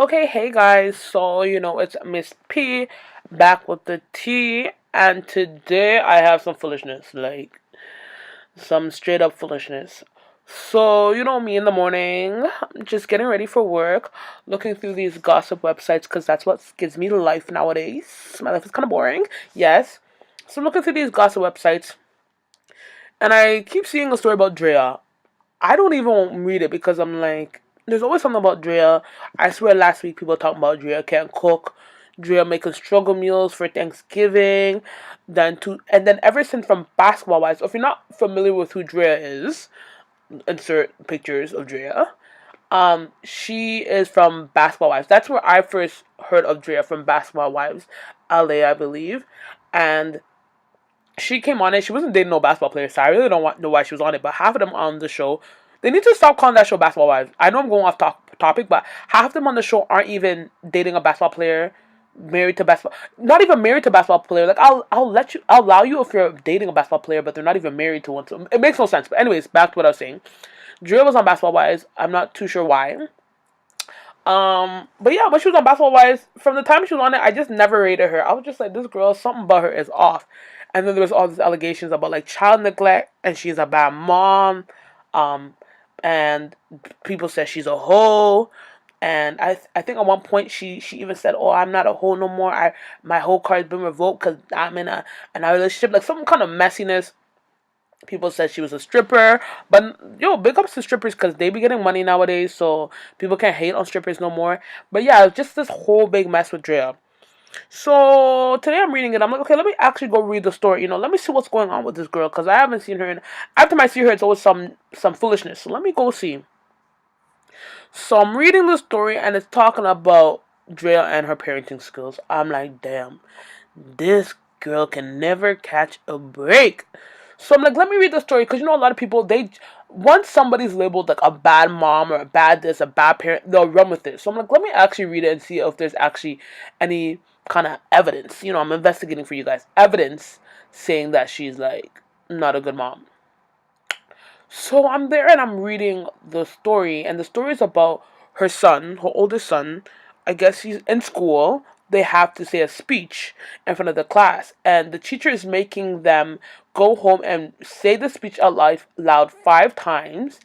Okay, hey guys, so it's Miss.P back with the tea, and today I have some foolishness, like some straight up foolishness. So, me in the morning, just getting ready for work, looking through these gossip websites because that's what gives me life nowadays. My life is kind of boring, yes. So, I'm looking through these gossip websites, and I keep seeing a story about Draya. I don't even read it because I'm like, there's always something about Draya. I swear last week people talking about Draya can't cook. Draya making struggle meals for Thanksgiving. And then ever since from basketball wise, if you're not familiar with who Draya is, insert pictures of Draya. She is from Basketball Wives. That's where I first heard of Draya, from Basketball Wives, LA, I believe. And she came on it. She wasn't dating no basketball players, so I really don't know why she was on it. But half of them on the show, they need to stop calling that show Basketball Wives. I know I'm going off topic, but half of them on the show aren't even dating a basketball player, married to basketball, not even married to a basketball player. Like I'll allow you if you're dating a basketball player, but they're not even married to one. So it makes no sense. But anyways, back to what I was saying. Drea was on Basketball Wives. I'm not too sure why. But yeah, when she was on Basketball Wives, from the time she was on it, I just never rated her. I was just like, this girl, something about her is off. And then there was all these allegations about like child neglect, and she's a bad mom. Um, and people said she's a hoe. And I think at one point she even said, "Oh, I'm not a hoe no more. My whole card's been revoked because I'm in a relationship." Like some kind of messiness. People said she was a stripper, but yo, big ups to strippers because they be getting money nowadays, so people can't hate on strippers no more. But yeah, just this whole big mess with Drea. So today I'm reading it. I'm like, okay, let me actually go read the story. Let me see what's going on with this girl because I haven't seen her. Every time I see her, it's always some foolishness. So let me go see. So I'm reading the story and it's talking about Drea and her parenting skills. I'm like, damn, this girl can never catch a break. So I'm like, let me read the story because a lot of people, they once somebody's labeled like a bad mom or a bad this, a bad parent, they'll run with it. So I'm like, let me actually read it and see if there's actually any kind of evidence. I'm investigating for you guys. Evidence saying that she's like not a good mom. So I'm there and I'm reading the story, and the story is about her son, her oldest son. I guess he's in school. They have to say a speech in front of the class, and the teacher is making them go home and say the speech out loud 5 times,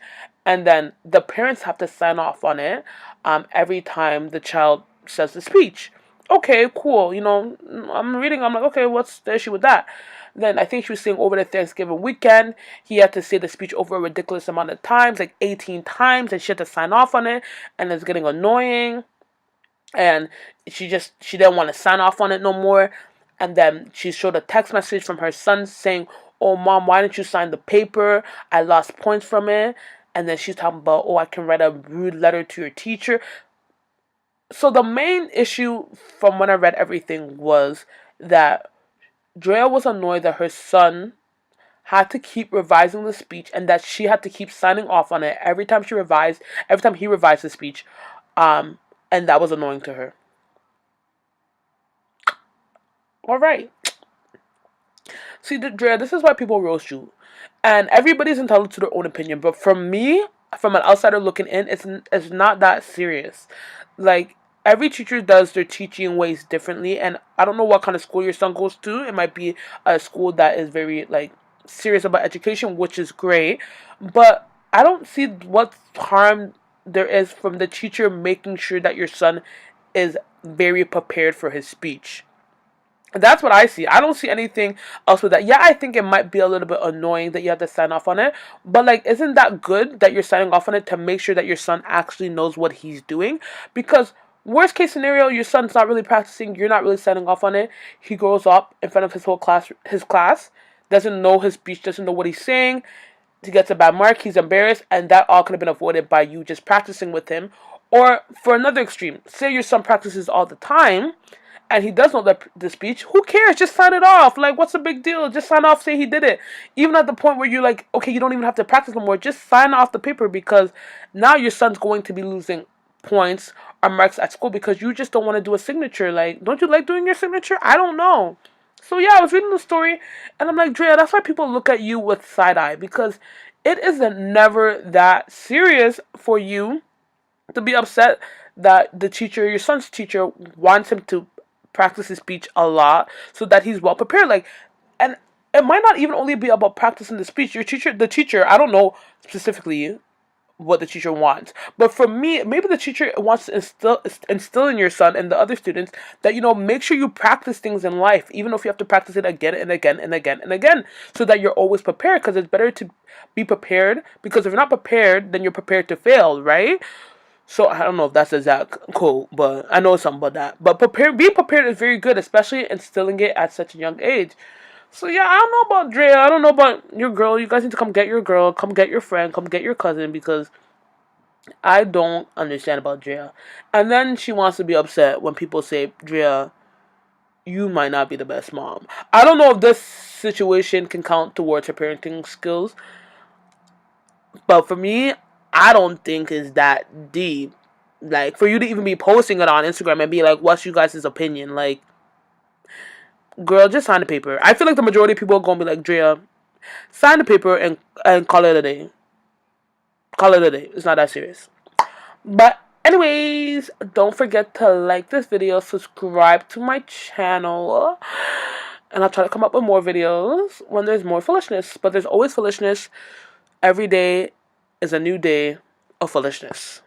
and then the parents have to sign off on it every time the child says the speech. Okay, cool. I'm reading. I'm like, okay, what's the issue with that? Then I think she was saying over the Thanksgiving weekend, he had to say the speech over a ridiculous amount of times, like 18 times, and she had to sign off on it, and it's getting annoying. And she didn't want to sign off on it no more. And then she showed a text message from her son saying, "Oh mom, why didn't you sign the paper? I lost points from it." And then she's talking about, "Oh, I can write a rude letter to your teacher." So the main issue from when I read everything was that Drea was annoyed that her son had to keep revising the speech and that she had to keep signing off on it every time he revised the speech. Um, and that was annoying to her. All right. See, Drea, this is why people roast you. And everybody's entitled to their own opinion. But from me, from an outsider looking in, it's not that serious. Like, every teacher does their teaching ways differently. And I don't know what kind of school your son goes to. It might be a school that is very, like, serious about education, which is great. But I don't see what harm there is from the teacher making sure that your son is very prepared for his speech. That's what I see. I don't see anything else with that. Yeah, I think it might be a little bit annoying that you have to sign off on it. But, like, isn't that good that you're signing off on it to make sure that your son actually knows what he's doing? Because, worst case scenario, your son's not really practicing. You're not really signing off on it. He grows up in front of his class, doesn't know his speech, doesn't know what he's saying. He gets a bad mark. He's embarrassed. And that all could have been avoided by you just practicing with him. Or, for another extreme, say your son practices all the time and he does know the speech, who cares? Just sign it off. Like, what's the big deal? Just sign off, say he did it. Even at the point where you're like, okay, you don't even have to practice no more. Just sign off the paper because now your son's going to be losing points or marks at school because you just don't want to do a signature. Like, don't you like doing your signature? I don't know. So yeah, I was reading the story and I'm like, Drea, that's why people look at you with side eye because it isn't never that serious for you to be upset that the teacher, your son's teacher, wants him to practice his speech a lot so that he's well prepared. Like, and it might not even only be about practicing the speech. The teacher, I don't know specifically what the teacher wants. But for me, maybe the teacher wants to instill in your son and the other students that, make sure you practice things in life, even if you have to practice it again and again and again and again, so that you're always prepared. Because it's better to be prepared. Because if you're not prepared, then you're prepared to fail, right? So I don't know if that's exact quote, but I know something about that. But being prepared is very good, especially instilling it at such a young age. So yeah, I don't know about Draya. I don't know about your girl. You guys need to come get your girl, come get your friend, come get your cousin, because I don't understand about Draya. And then she wants to be upset when people say, Draya, you might not be the best mom. I don't know if this situation can count towards her parenting skills, but for me, I don't think it's that deep. Like, for you to even be posting it on Instagram and be like, what's you guys' opinion? Like, girl, just sign the paper. I feel like the majority of people are going to be like, Draya, sign the paper and call it a day. Call it a day. It's not that serious. But anyways, don't forget to like this video, subscribe to my channel, and I'll try to come up with more videos when there's more foolishness. But there's always foolishness. Every day is a new day of foolishness.